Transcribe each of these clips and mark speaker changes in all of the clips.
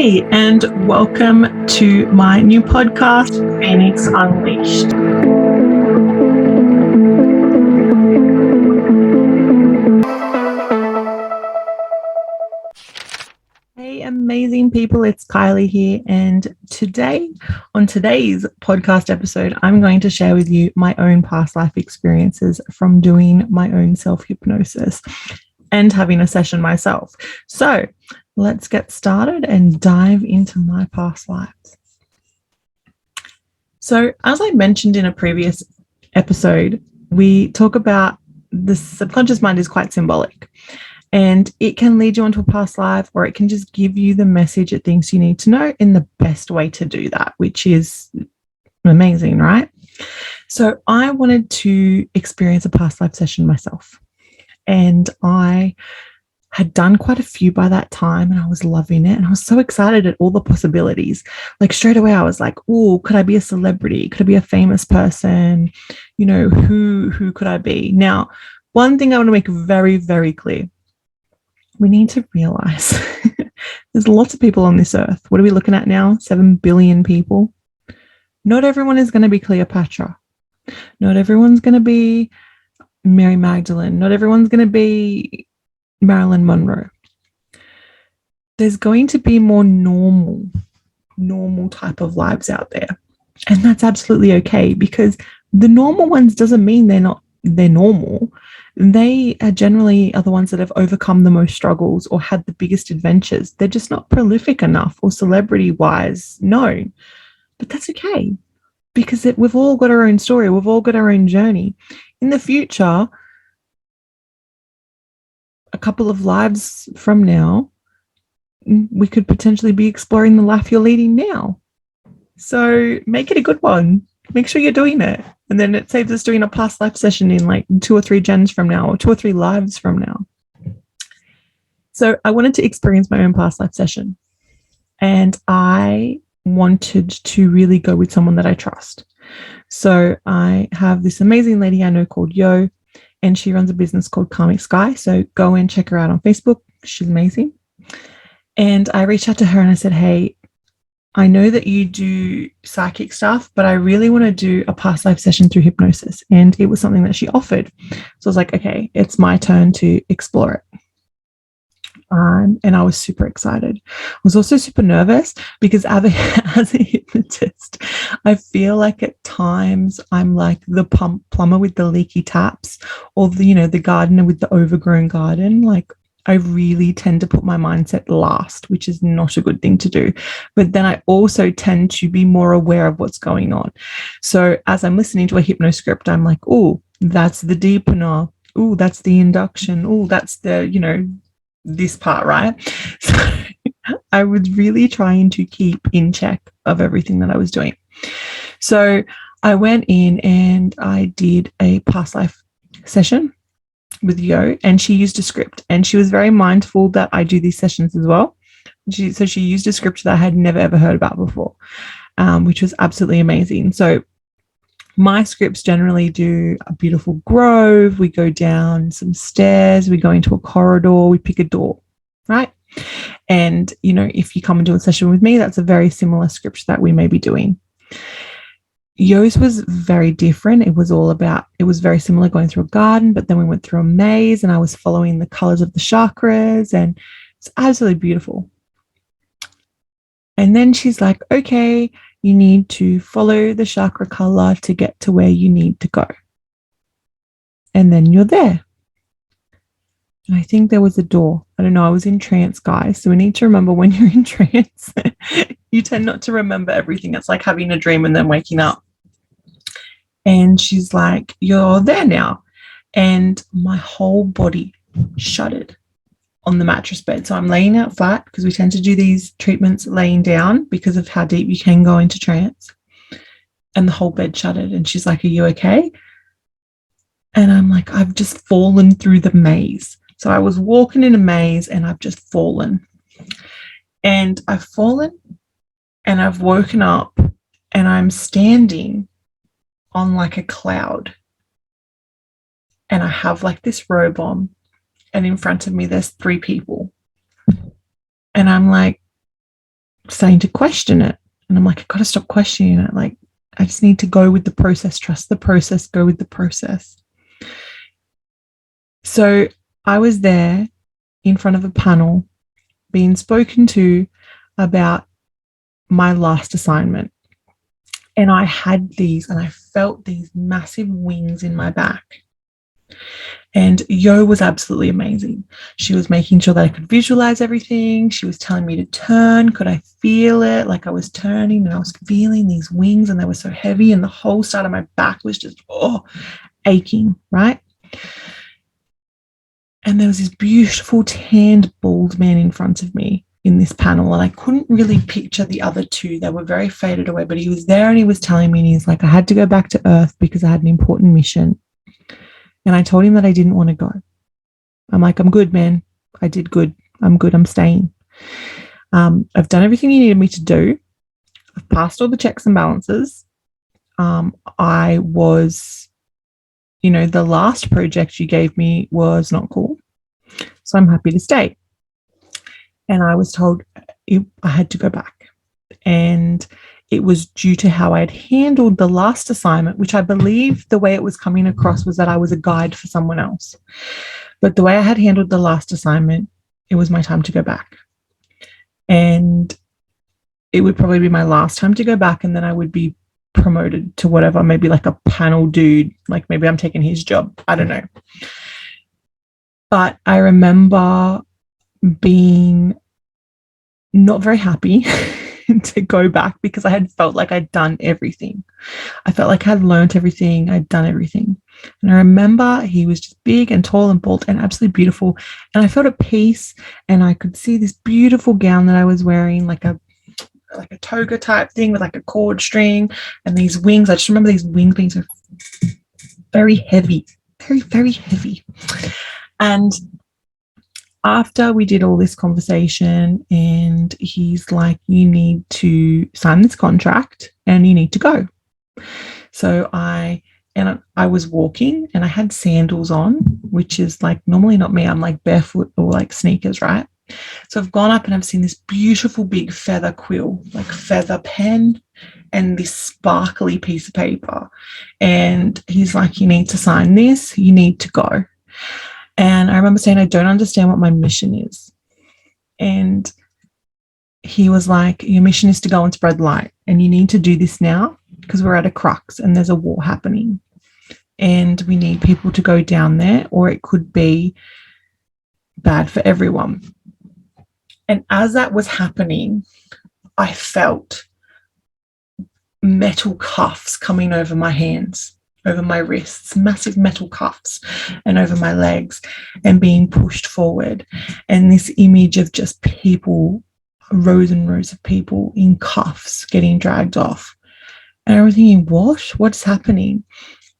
Speaker 1: Hey, and welcome to my new podcast, Phoenix Unleashed. Hey, amazing people, it's Kylie here, and on today's podcast episode, I'm going to share with you my own past life experiences from doing my own self-hypnosis and having a session myself. So let's get started and dive into my past lives. So as I mentioned in a previous episode, we talk about the subconscious mind is quite symbolic, and it can lead you onto a past life, or it can just give you the message it thinks you need to know in the best way to do that, which is amazing, right? So I wanted to experience a past life session myself, and I had done quite a few by that time, and I was loving it. And I was so excited at all the possibilities. Like straight away, I was like, oh, could I be a celebrity? Could I be a famous person? You know, who could I be? Now, one thing I want to make very, very clear. We need to realize there's lots of people on this earth. What are we looking at now? 7 billion people. Not everyone is going to be Cleopatra. Not everyone's going to be Mary Magdalene. Not everyone's going to be Marilyn Monroe. There's going to be more normal type of lives out there. And that's absolutely okay, because the normal ones doesn't mean they're normal. They are generally the ones that have overcome the most struggles or had the biggest adventures. They're just not prolific enough or celebrity-wise known. But that's okay, because we've all got our own story. We've all got our own journey. In the future, a couple of lives from now, we could potentially be exploring the life you're leading now. So make it a good one. Make sure you're doing it. And then it saves us doing a past life session in like 2 or 3 gens from now, or 2 or 3 lives from now. So I wanted to experience my own past life session. And I wanted to really go with someone that I trust. So I have this amazing lady I know called Yo, and she runs a business called Karmic Sky. So go and check her out on Facebook. She's amazing. And I reached out to her and I said, hey, I know that you do psychic stuff, but I really want to do a past life session through hypnosis. And it was something that she offered. So I was like, okay, it's my turn to explore it. And I was super excited. I was also super nervous because as a hypnotist, I feel like at times I'm like the plumber with the leaky taps, or the gardener with the overgrown garden. Like, I really tend to put my mindset last, which is not a good thing to do. But then I also tend to be more aware of what's going on. So as I'm listening to a hypnoscript, I'm like, oh, that's the deepener. Oh, that's the induction. Oh, that's the, this part, right? So I was really trying to keep in check of everything that I was doing. So I went in and I did a past life session with Yo, and she used a script, and she was very mindful that I do these sessions as well. So she used a script that I had never ever heard about before, which was absolutely amazing. So my scripts generally do a beautiful grove. We go down some stairs, we go into a corridor, we pick a door, right? And if you come and do a session with me, that's a very similar script that we may be doing. Yo's was very different. It was very similar, going through a garden, but then we went through a maze and I was following the colors of the chakras, and it's absolutely beautiful. And then she's like, okay, you need to follow the chakra color to get to where you need to go. And then you're there. And I think there was a door. I don't know. I was in trance, guys. So we need to remember, when you're in trance, you tend not to remember everything. It's like having a dream and then waking up. And she's like, you're there now. And my whole body shuddered on the mattress bed. So I'm laying out flat, because we tend to do these treatments laying down because of how deep you can go into trance. And the whole bed shuddered. And she's like, are you okay? And I'm like, I've just fallen through the maze. So I was walking in a maze and I've just fallen. And I've fallen and I've woken up and I'm standing on like a cloud. And I have like this robe on, and in front of me there's 3 people. And I'm like, starting to question it. And I'm like, I've got to stop questioning it. Like, I just need to go with the process, trust the process, go with the process. So I was there in front of a panel being spoken to about my last assignment. And I had these, and I felt these massive wings in my back. And Yo was absolutely amazing. She was making sure that I could visualize everything. She was telling me to turn. Could I feel it? Like I was turning and I was feeling these wings, and they were so heavy, and the whole side of my back was just, aching, right? And there was this beautiful tanned bald man in front of me in this panel, and I couldn't really picture the other two. They were very faded away, but he was there and he was telling me, and he's like, I had to go back to Earth because I had an important mission. And I told him that I didn't want to go. I'm like, I'm good, man. I did good. I'm good. I'm staying. I've done everything you needed me to do. I've passed all the checks and balances. I was, the last project you gave me was not cool. So I'm happy to stay. And I was told I had to go back. And it was due to how I had handled the last assignment, which I believe the way it was coming across was that I was a guide for someone else. But the way I had handled the last assignment, it was my time to go back. And it would probably be my last time to go back, and then I would be promoted to whatever, maybe like a panel dude, like maybe I'm taking his job. I don't know. But I remember being not very happy to go back because I had felt like I'd done everything. I felt like I'd learned everything. I'd done everything. And I remember he was just big and tall and bald and absolutely beautiful. And I felt at peace, and I could see this beautiful gown that I was wearing, like a toga type thing with like a cord string and these wings. I just remember these wings being so very heavy, very, very heavy. And after we did all this conversation, and he's like, you need to sign this contract and you need to go. So I was walking, and I had sandals on, which is like normally not me. I'm like barefoot or like sneakers, right? So I've gone up and I've seen this beautiful big feather quill, like feather pen, and this sparkly piece of paper. And he's like, you need to sign this, you need to go. And I remember saying, I don't understand what my mission is. And he was like, your mission is to go and spread light, and you need to do this now because we're at a crux and there's a war happening. And we need people to go down there, or it could be bad for everyone. And as that was happening, I felt metal cuffs coming over my hands, over my wrists, massive metal cuffs, and over my legs, and being pushed forward. And this image of just people, rows and rows of people in cuffs getting dragged off. And I was thinking, what's happening?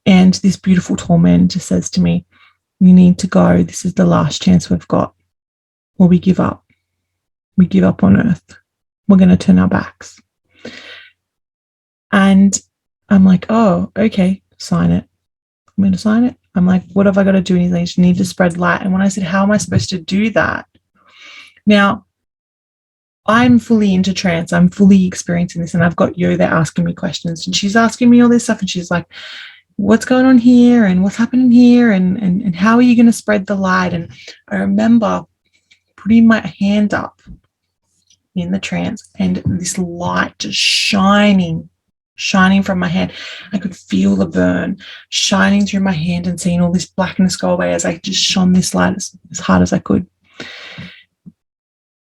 Speaker 1: And this beautiful tall man just says to me, you need to go. This is the last chance we've got, or we give up. We give up on Earth. We're going to turn our backs. And I'm like, oh, okay, sign it. I'm going to sign it. I'm like, what have I got to do? And he's like, you need to spread light. And when I said, how am I supposed to do that? Now, I'm fully into trance. I'm fully experiencing this. And I've got Yo there asking me questions. And she's asking me all this stuff. And she's like, what's going on here? And what's happening here? And how are you going to spread the light? And I remember putting my hand up in the trance, and this light just shining from my hand. I could feel the burn shining through my hand, and seeing all this blackness go away as I just shone this light as hard as I could.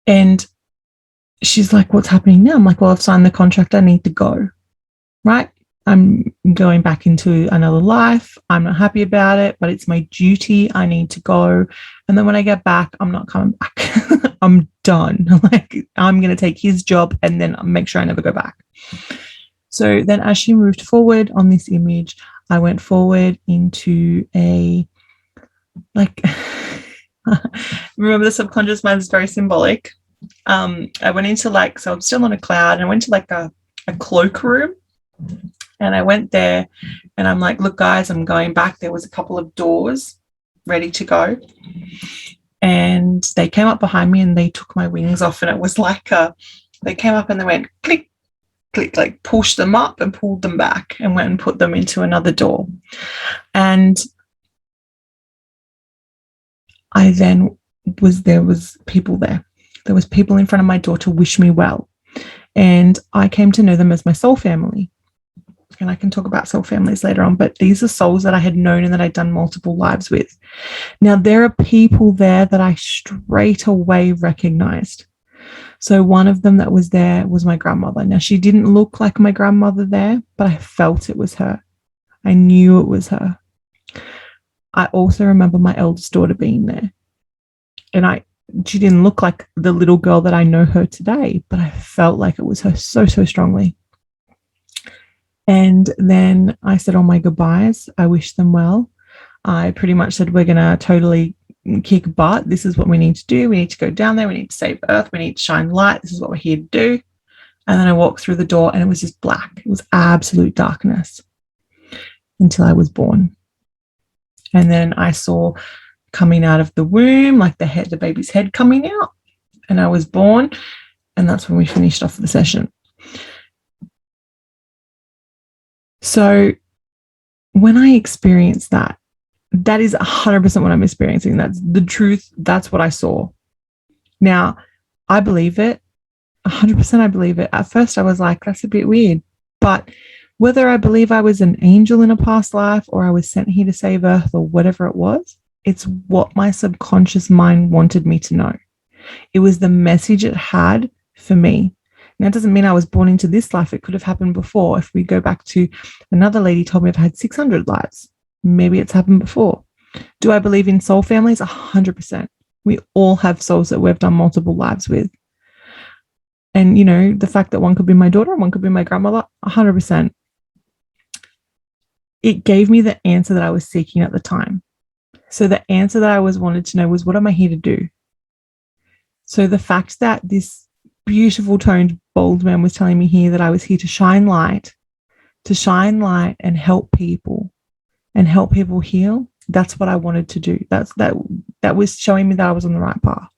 Speaker 1: And she's like, what's happening now? I'm like, well, I've signed the contract. I need to go, right? I'm going back into another life. I'm not happy about it, but it's my duty. I need to go. And then when I get back, I'm not coming back. I'm done. Like, I'm going to take his job and then make sure I never go back. So then as she moved forward on this image, I went forward into a, like, remember the subconscious mind is very symbolic. I went into like, so I'm still on a cloud, and I went to like a cloak room. And I went there and I'm like, look, guys, I'm going back. There was a couple of doors ready to go. And they came up behind me and they took my wings off. And it was like a They came up and they went click, click, like pushed them up and pulled them back and went and put them into another door. And there was people there. There was people in front of my door to wish me well. And I came to know them as my soul family. And I can talk about soul families later on, but these are souls that I had known and that I'd done multiple lives with. Now, there are people there that I straight away recognized. So one of them that was there was my grandmother. Now, she didn't look like my grandmother there, but I felt it was her. I knew it was her. I also remember my eldest daughter being there. And she didn't look like the little girl that I know her today, but I felt like it was her so, so strongly. And then I said all my goodbyes. I wished them well. I pretty much said, we're going to totally kick butt. This is what we need to do. We need to go down there. We need to save Earth. We need to shine light. This is what we're here to do. And then I walked through the door and it was just black. It was absolute darkness until I was born. And then I saw coming out of the womb, like the baby's head coming out. And I was born. And that's when we finished off the session. So when I experienced that, that is 100% what I'm experiencing. That's the truth. That's what I saw. Now, I believe it. 100% I believe it. At first, I was like, that's a bit weird. But whether I believe I was an angel in a past life or I was sent here to save Earth or whatever it was, it's what my subconscious mind wanted me to know. It was the message it had for me. Now, it doesn't mean I was born into this life. It could have happened before. If we go back to another lady told me I've had 600 lives. Maybe it's happened before. Do I believe in soul families? 100%. We all have souls that we've done multiple lives with. And, you know, the fact that one could be my daughter and one could be my grandmother, 100%. It gave me the answer that I was seeking at the time. So the answer that I wanted to know was, what am I here to do? So the fact that this beautiful toned bold man was telling me here that I was here to shine light and help people heal, that's what I wanted to do. That was showing me that I was on the right path.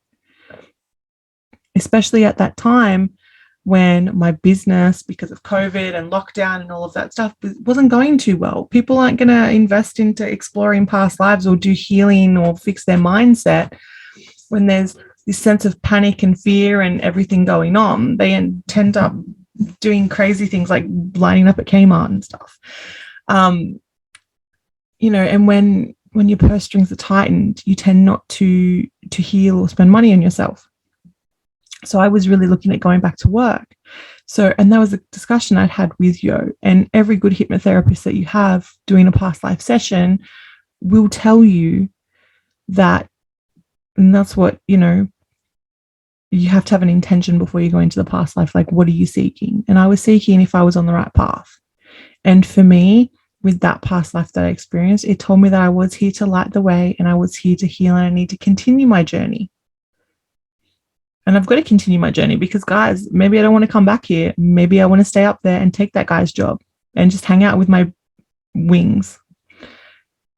Speaker 1: Especially at that time when my business, because of COVID and lockdown and all of that stuff, wasn't going too well. People aren't going to invest into exploring past lives or do healing or fix their mindset when there's this sense of panic and fear and everything going on. They end up doing crazy things like lining up at Kmart and stuff. You know, and when your purse strings are tightened, you tend not to heal or spend money on yourself. So I was really looking at going back to work. So, and that was a discussion I'd had with Yo, and every good hypnotherapist that you have doing a past life session will tell you that, and that's what, you know, you have to have an intention before you go into the past life. Like, what are you seeking? And I was seeking if I was on the right path. And for me, with that past life that I experienced, it told me that I was here to light the way and I was here to heal and I need to continue my journey. And I've got to continue my journey because, guys, maybe I don't want to come back here. Maybe I want to stay up there and take that guy's job and just hang out with my wings.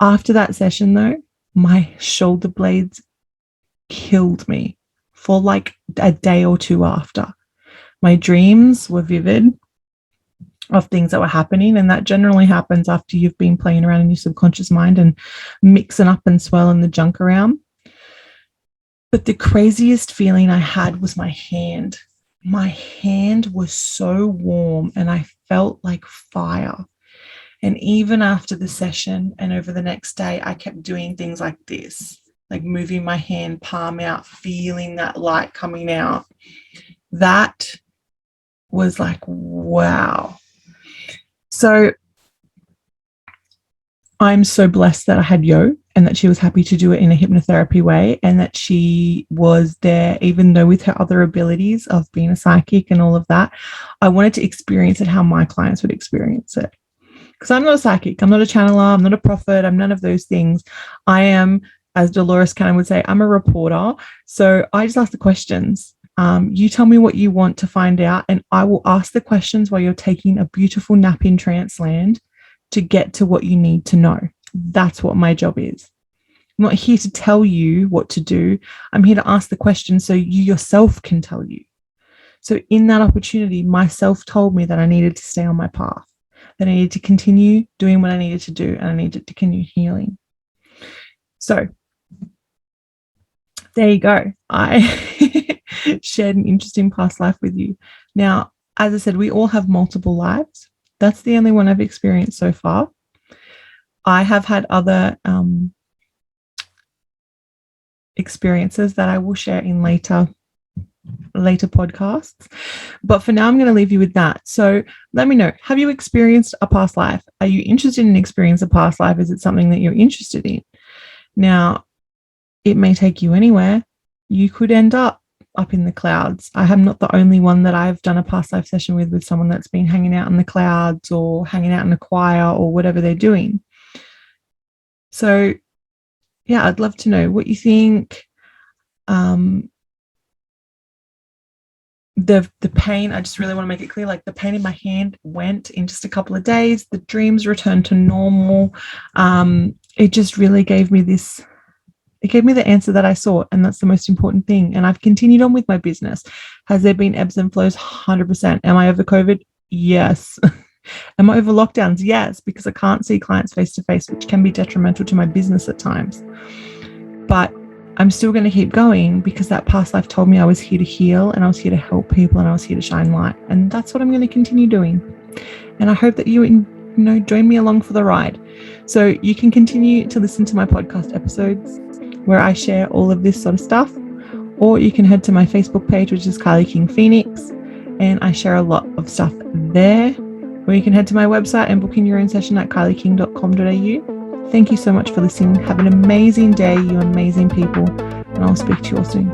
Speaker 1: After that session, though, my shoulder blades killed me for like a day or two after. My dreams were vivid of things that were happening, and that generally happens after you've been playing around in your subconscious mind and mixing up and swirling the junk around. But the craziest feeling I had was my hand. My hand was so warm and I felt like fire. And even after the session and over the next day, I kept doing things like this, like moving my hand, palm out, feeling that light coming out. That was like, wow. So I'm so blessed that I had Yo and that she was happy to do it in a hypnotherapy way, and that she was there, even though with her other abilities of being a psychic and all of that, I wanted to experience it how my clients would experience it. Because I'm not a psychic, I'm not a channeler, I'm not a prophet, I'm none of those things. I am, as Dolores Cannon would say, I'm a reporter. So I just ask the questions. You tell me what you want to find out, and I will ask the questions while you're taking a beautiful nap in trance land to get to what you need to know. That's what my job is. I'm not here to tell you what to do. I'm here to ask the questions so you yourself can tell you. So in that opportunity, myself told me that I needed to stay on my path, that I needed to continue doing what I needed to do, and I needed to continue healing. So there you go. I shared an interesting past life with you. Now, as I said, we all have multiple lives. That's the only one I've experienced so far. I have had other experiences that I will share in later podcasts. But for now, I'm going to leave you with that. So let me know, have you experienced a past life? Are you interested in experiencing a past life? Is it something that you're interested in? Now, it may take you anywhere. You could end up in the clouds. I am not the only one that I've done a past life session with someone that's been hanging out in the clouds or hanging out in a choir or whatever they're doing. So yeah, I'd love to know what you think. The pain, I just really want to make it clear, like the pain in my hand went in just a couple of days. The dreams returned to normal. It just really gave me this, it gave me the answer that I sought, and that's the most important thing. And I've continued on with my business. Has there been ebbs and flows? 100%. Am I over COVID? Yes. Am I over lockdowns? Yes, because I can't see clients face to face, which can be detrimental to my business at times. But I'm still going to keep going because that past life told me I was here to heal, and I was here to help people, and I was here to shine light. And that's what I'm going to continue doing. And I hope that you join me along for the ride. So you can continue to listen to my podcast episodes where I share all of this sort of stuff, or you can head to my Facebook page, which is Kylie King Phoenix, and I share a lot of stuff there. Or you can head to my website and book in your own session at kylieking.com.au. Thank you so much for listening. Have an amazing day, you amazing people, and I'll speak to you all soon.